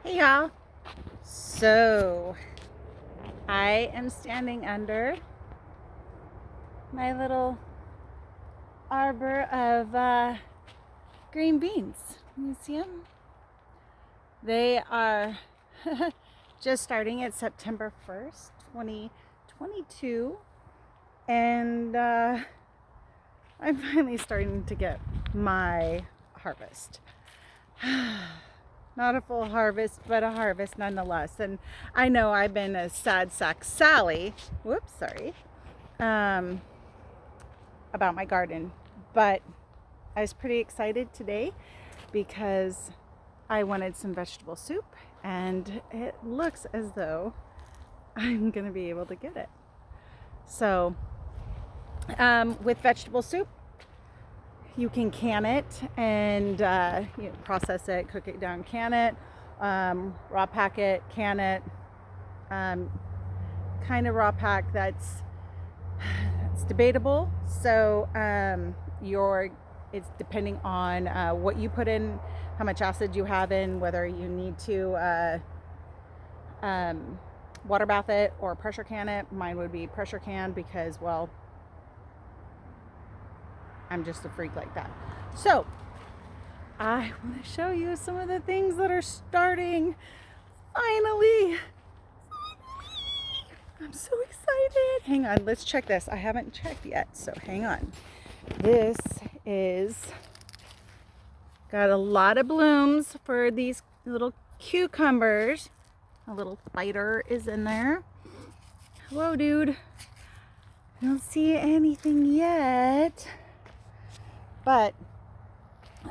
Hey y'all. So I am standing under my little arbor of green beans. You see them? They are just starting at September 1st, 2022. And I'm finally starting to get my harvest. Not a full harvest, but a harvest nonetheless. And I know I've been a sad sack Sally, about my garden. But I was pretty excited today because I wanted some vegetable soup, and it looks as though I'm going to be able to get it. So with vegetable soup, you can can it and process it, cook it down, can it, raw pack it, can it. Kind of raw pack that's debatable. So it's depending on what you put in, how much acid you have in, whether you need to water bath it or pressure can it. Mine would be pressure can because, well, I'm just a freak like that. So I want to show you some of the things that are starting. Finally. I'm so excited. Hang on, let's check this. I haven't checked yet, so hang on. This is got a lot of blooms for these little cucumbers. A little fighter is in there. Hello, dude. I don't see anything yet. But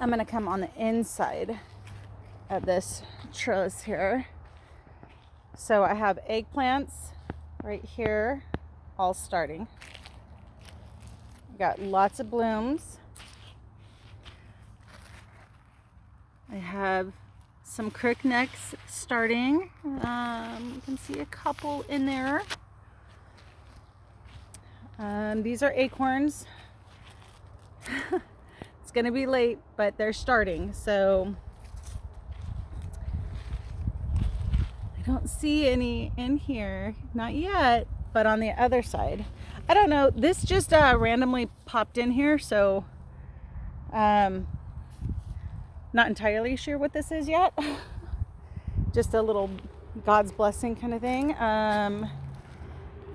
I'm going to come on the inside of this trellis here. So I have eggplants right here, all starting. Got lots of blooms. I have some crooknecks starting. You can see a couple in there. These are acorns. It's gonna be late, but they're starting. So I don't see any in here, not yet, but on the other side. I don't know, this just randomly popped in here, so not entirely sure what this is yet. Just a little God's blessing kind of thing.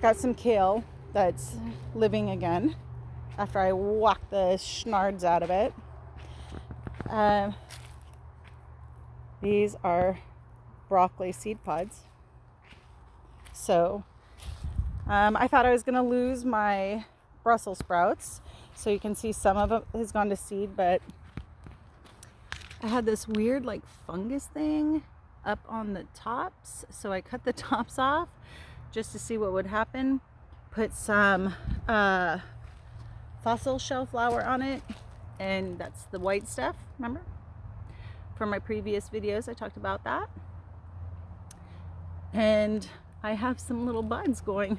Got some kale that's living again after I whacked the schnards out of it. These are broccoli seed pods. So I thought I was going to lose my Brussels sprouts. So you can see some of it has gone to seed, but I had this weird like fungus thing up on the tops. So I cut the tops off just to see what would happen. Put some fossil shell flour on it, and that's the white stuff, remember? From my previous videos I talked about that. And I have some little buds going.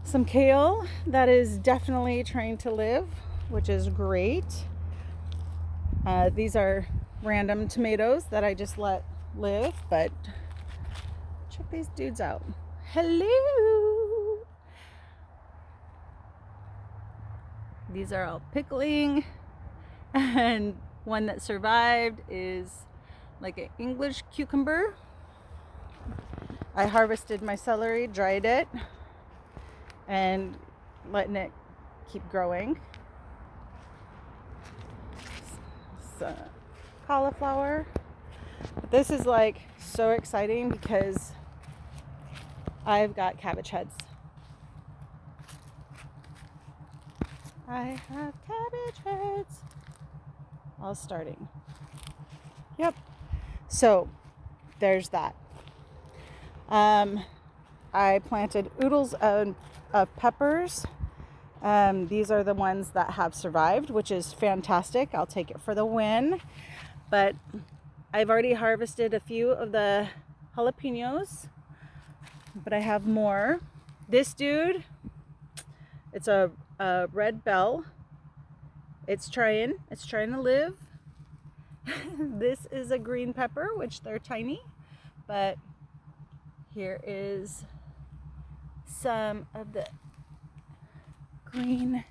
Some kale that is definitely trying to live, which is great. These are random tomatoes that I just let live, but check these dudes out. Hello! These are all pickling, and one that survived is like an English cucumber. I harvested my celery, dried it, and letting it keep growing. So, cauliflower. But this is like so exciting because I've got cabbage heads. I have cabbage heads. All starting. Yep. So there's that. I planted oodles of peppers. These are the ones that have survived, which is fantastic. I'll take it for the win. But I've already harvested a few of the jalapenos, but I have more. This dude, it's a red bell. It's trying to live. This is a green pepper, which they're tiny, but here is some of the green.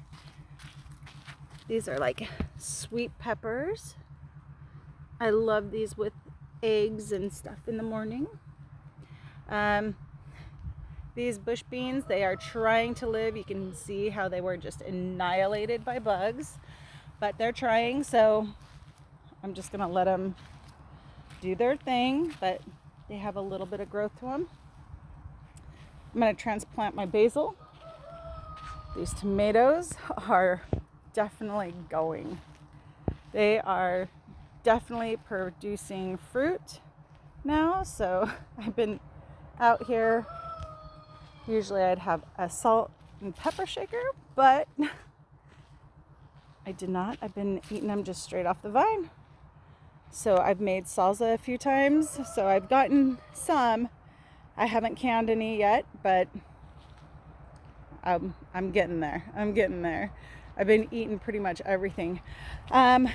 These are like sweet peppers. I love these with eggs and stuff in the morning. These bush beans, they are trying to live. You can see how they were just annihilated by bugs, but they're trying, so I'm just gonna let them do their thing, but they have a little bit of growth to them. I'm gonna transplant my basil. These tomatoes are definitely going. They are definitely producing fruit now, so I've been out here. Usually I'd have a salt and pepper shaker, but I did not. I've been eating them just straight off the vine. So I've made salsa a few times, so I've gotten some. I haven't canned any yet, but I'm getting there. I'm getting there. I've been eating pretty much everything. Some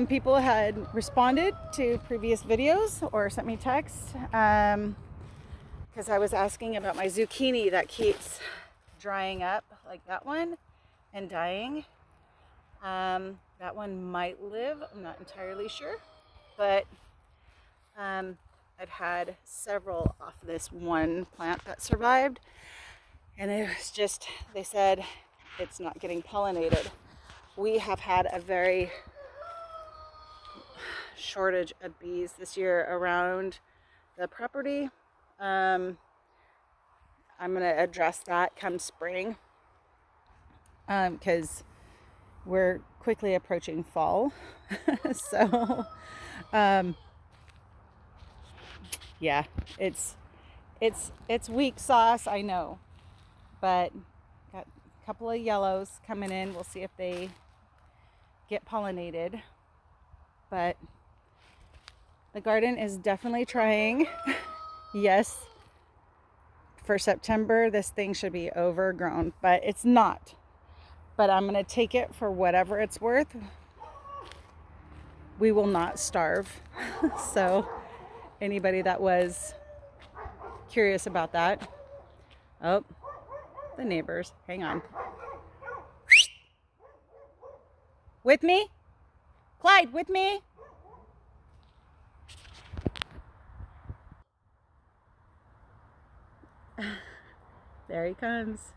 people had responded to previous videos or sent me texts because I was asking about my zucchini that keeps drying up, like that one, and dying. That one might live, I'm not entirely sure, but I've had several off this one plant that survived, and it was just, they said it's not getting pollinated. We have had a very shortage of bees this year around the property. I'm going to address that come spring because we're quickly approaching fall. So yeah, it's weak sauce, I know, but got a couple of yellows coming in. We'll see if they get pollinated, but the garden is definitely trying. Yes, for September this thing should be overgrown, but it's not. But I'm gonna take it for whatever it's worth. We will not starve. So anybody that was curious about that, oh, the neighbors, hang on. With me? Clyde, with me? There he comes.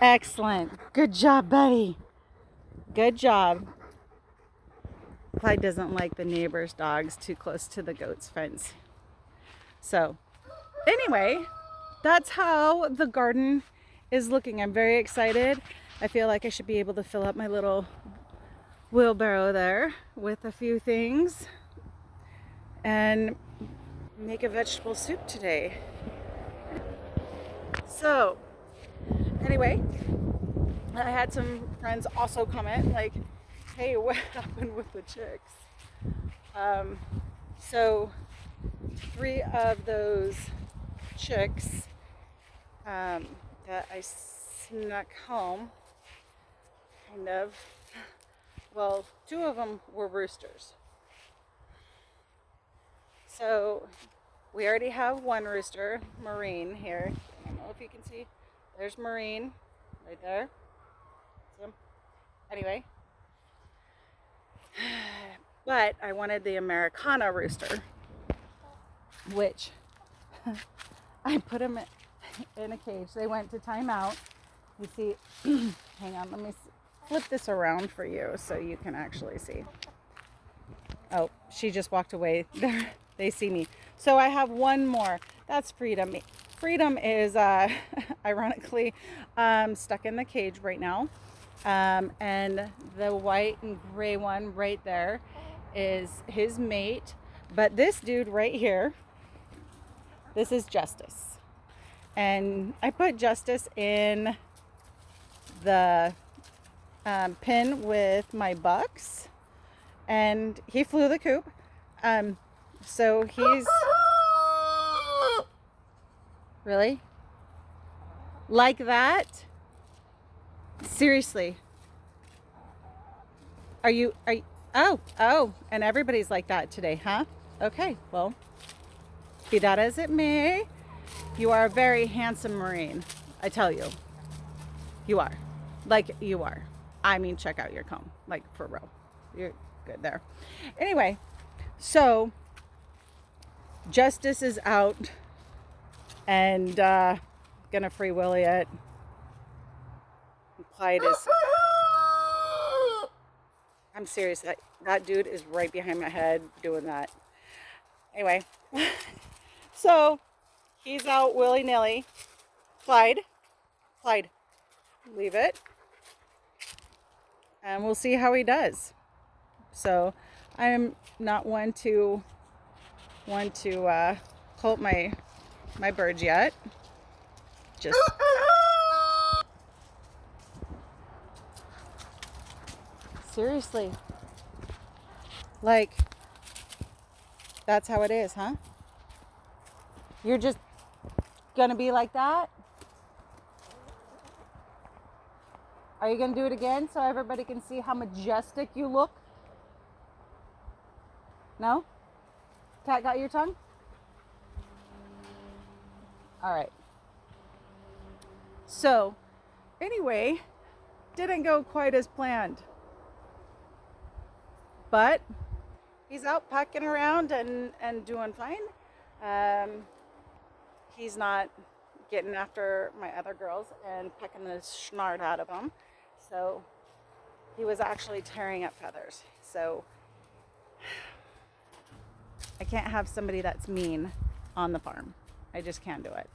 Excellent. Good job, buddy. Good job. Clyde doesn't like the neighbor's dogs too close to the goat's fence. So anyway, that's how the garden is looking. I'm very excited. I feel like I should be able to fill up my little wheelbarrow there with a few things and make a vegetable soup today. So anyway, I had some friends also comment like, hey, what happened with the chicks? So 3 of those chicks that I snuck home, kind of, well, 2 of them were roosters. So we already have one rooster, Marine, here. I don't know if you can see. There's Marine right there. So anyway, but I wanted the Americana rooster, which I put them in a cage. They went to timeout. You see, hang on, let me flip this around for you so you can actually see. Oh, she just walked away. They see me. So I have one more. That's Freedom. Freedom is ironically stuck in the cage right now. And the white and gray one right there is his mate. But this dude right here, this is Justice. And I put Justice in the pen with my bucks, and he flew the coop. So he's really like that. Seriously, Oh, and everybody's like that today, huh? Okay, well, be that as it may, you are a very handsome Marine. I tell you, you are. Like, you are. I mean, check out your comb. Like, for real. You're good there. Anyway, so Justice is out and gonna free willy it. Clyde is... I'm serious. That dude is right behind my head doing that. Anyway, so he's out willy-nilly. Clyde, leave it. And we'll see how he does. So I'm not one to colt my birds yet. Just seriously, like, that's how it is, huh? You're just gonna be like that? Are you gonna do it again so everybody can see how majestic you look? No? Cat got your tongue? All right. So, anyway, didn't go quite as planned. But he's out pecking around and doing fine. He's not getting after my other girls and pecking the snart out of them. So he was actually tearing up feathers. So I can't have somebody that's mean on the farm. I just can't do it.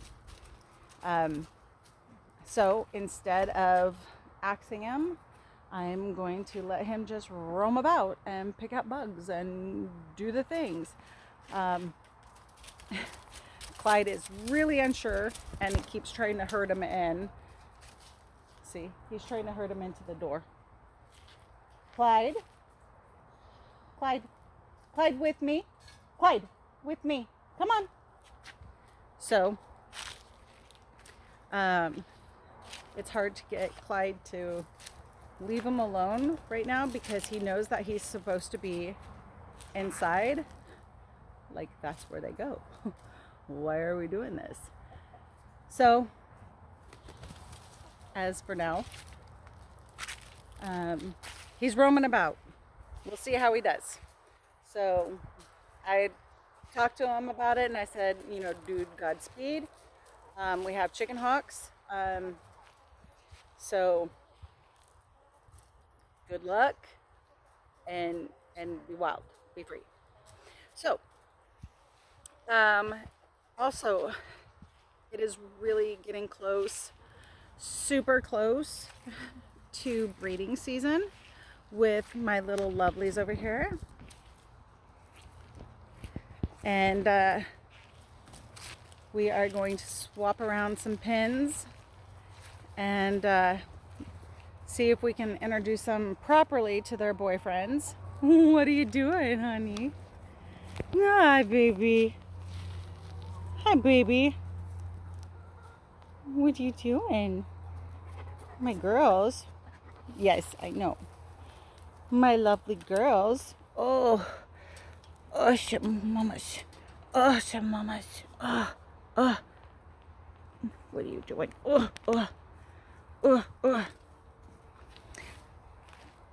So instead of axing him, I'm going to let him just roam about and pick up bugs and do the things. Clyde is really unsure and he keeps trying to herd him in. See, he's trying to herd him into the door. Clyde, with me. Clyde, with me. Come on. So, it's hard to get Clyde to leave him alone right now because he knows that he's supposed to be inside. Like, that's where they go. Why are we doing this? So, as for now, he's roaming about. We'll see how he does. So, I talked to him about it and I said, you know, dude, Godspeed. We have chicken hawks. So, good luck and be wild, be free. So, also, it is really getting close, super close to breeding season with my little lovelies over here. And we are going to swap around some pins and see if we can introduce them properly to their boyfriends. What are you doing, honey? Hi, baby. Hi, baby. What are you doing? My girls. Yes, I know. My lovely girls. Oh, some mamas. Oh, some mamas. Oh. What are you doing?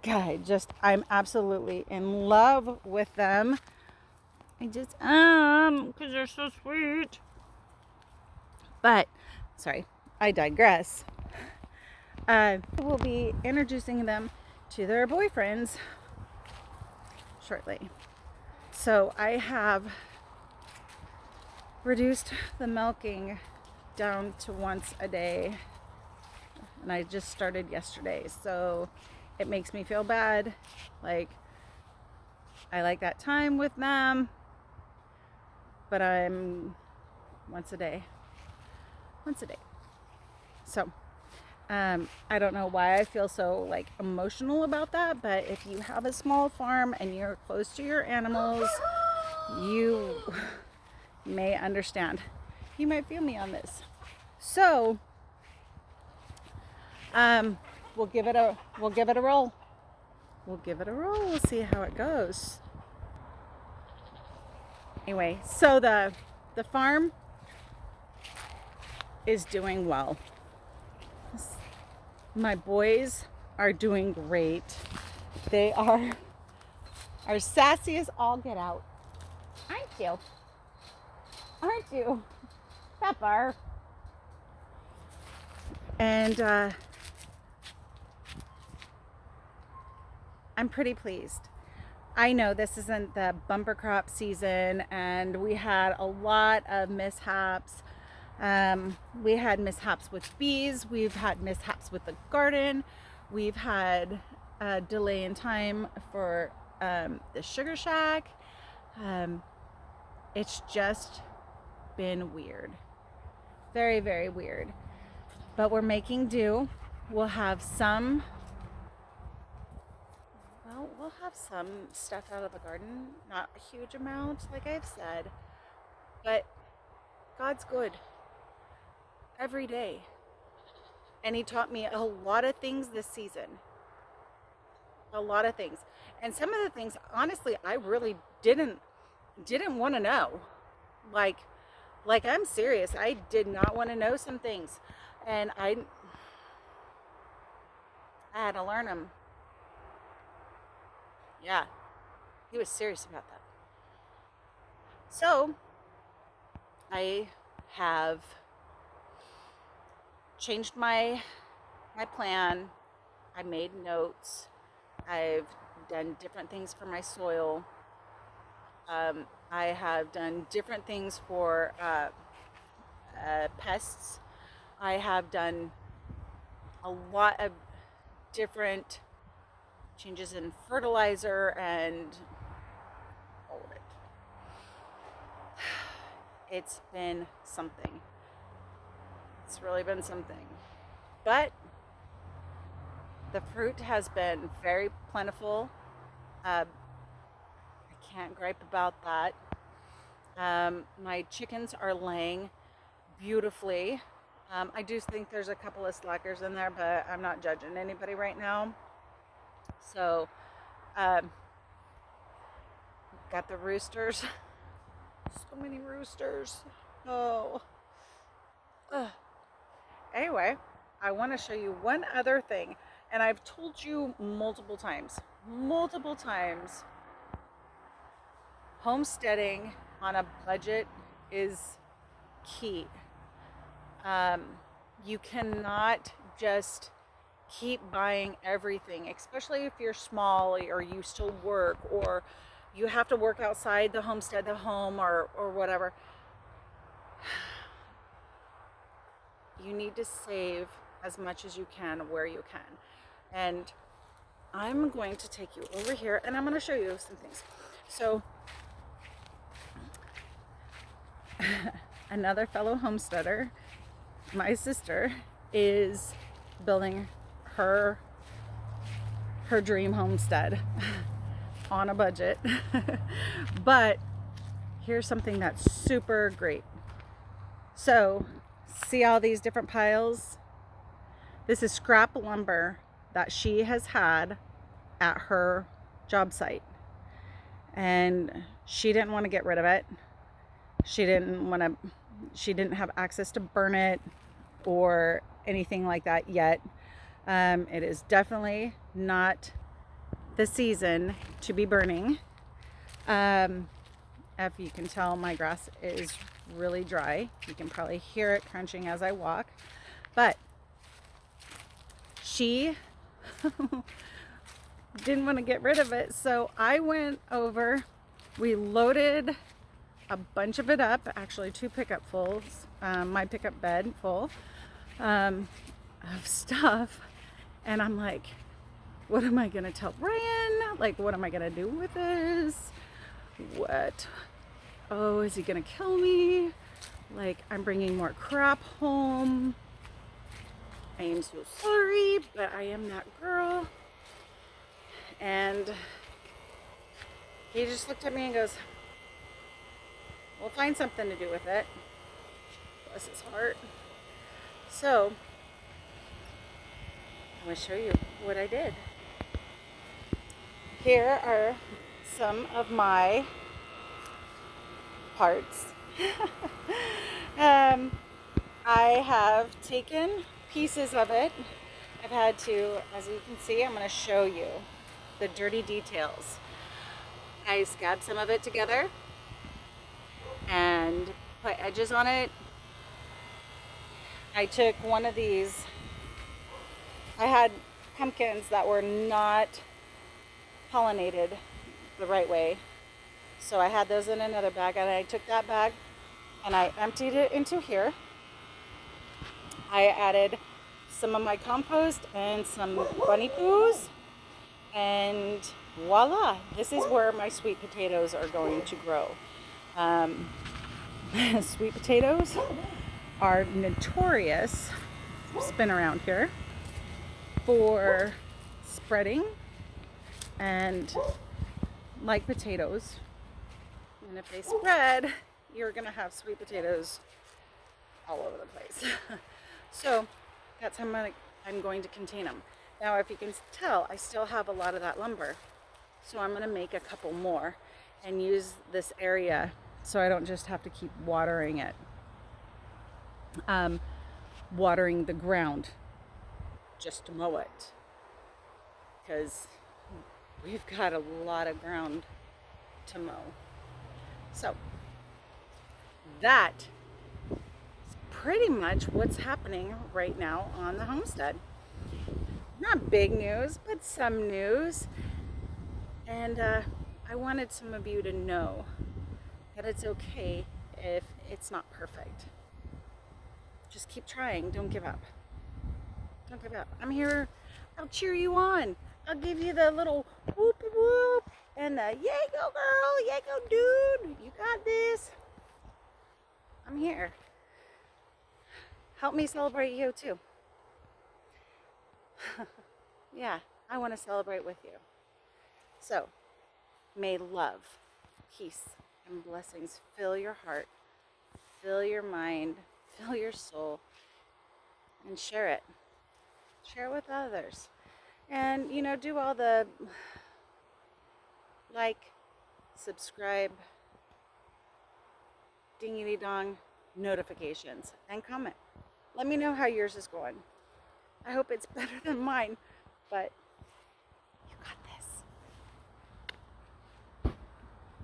God, I'm absolutely in love with them. I just because they're so sweet. But, sorry, I digress. We'll be introducing them to their boyfriends shortly. So I have reduced the milking down to once a day. And I just started yesterday. So it makes me feel bad. Like, I like that time with them. But I'm once a day. So, I don't know why I feel so like emotional about that, but if you have a small farm and you're close to your animals, you may understand. You might feel me on this. So, we'll give it a roll. we'll give it a roll. We'll see how it goes. Anyway, so the farm is doing well. My boys are doing great. They are sassy as all get out. Aren't you? Aren't you, Pepper? And I'm pretty pleased. I know this isn't the bumper crop season, and we had a lot of mishaps. We had mishaps with bees. We've had mishaps with the garden. We've had a delay in time for the sugar shack. It's just been weird. Very, very weird. But we're making do. We'll have some stuff out of the garden. Not a huge amount, like I've said. But God's good every day. And he taught me a lot of things this season. A lot of things. And some of the things, honestly, I really didn't want to know. Like I'm serious. I did not want to know some things. And I had to learn them. Yeah. He was serious about that. So, I have changed my plan. I made notes. I've done different things for my soil. I have done different things for pests. I have done a lot of different changes in fertilizer and all of it. It's been something. It's really been something. But the fruit has been very plentiful. I can't gripe about that. My chickens are laying beautifully. I do think there's a couple of slackers in there, but I'm not judging anybody right now. So, got the roosters. So many roosters. Oh. Anyway, I want to show you one other thing. And I've told you multiple times, homesteading on a budget is key. You cannot just keep buying everything, especially if you're small or you still work or you have to work outside the homestead, the home or whatever. You need to save as much as you can where you can. And I'm going to take you over here and I'm going to show you some things. So another fellow homesteader, my sister, is building her dream homestead on a budget. But here's something that's super great. So see all these different piles? This is scrap lumber that she has had at her job site. And she didn't want to get rid of it. She didn't have access to burn it or anything like that yet. It is definitely not the season to be burning. If you can tell, my grass is really dry. You can probably hear it crunching as I walk. But she didn't want to get rid of it, so I went over. We loaded a bunch of it up, actually 2 pickup fulls, my pickup bed full of stuff. And I'm like, what am I gonna tell Brian? Like, what am I gonna do with this? What? Oh, is he gonna kill me? Like, I'm bringing more crap home. I am so sorry, but I am that girl. And he just looked at me and goes, we'll find something to do with it. Bless his heart. So, I'm going to show you what I did. Here are some of my parts. um, I have taken pieces of it. I've had to, as you can see, I'm going to show you the dirty details. I scabbed some of it together and put edges on it. I took one of these. I had pumpkins that were not pollinated the right way. So I had those in another bag, and I took that bag and I emptied it into here. I added some of my compost and some bunny poos, and voila, this is where my sweet potatoes are going to grow. Sweet potatoes are notorious, spin around here, for spreading, and like potatoes, and if they spread, you're gonna have sweet potatoes all over the place. So that's how I'm going to contain them. Now, if you can tell, I still have a lot of that lumber, so I'm gonna make a couple more and use this area so I don't just have to keep watering it, watering the ground just to mow it, because we've got a lot of ground to mow. So that is pretty much what's happening right now on the homestead. Not big news, but some news. And I wanted some of you to know that it's okay if it's not perfect. Just keep trying. Don't give up. Don't give up. I'm here. I'll cheer you on. I'll give you the little whoop whoop and the yay go girl, yay go dude. You got this. I'm here. Help me celebrate you too. Yeah, I want to celebrate with you. So, may love, peace, and blessings fill your heart, fill your mind, fill your soul, and share it. Share it with others. And, do all the like, subscribe, dingity dong notifications, and comment. Let me know how yours is going. I hope it's better than mine, but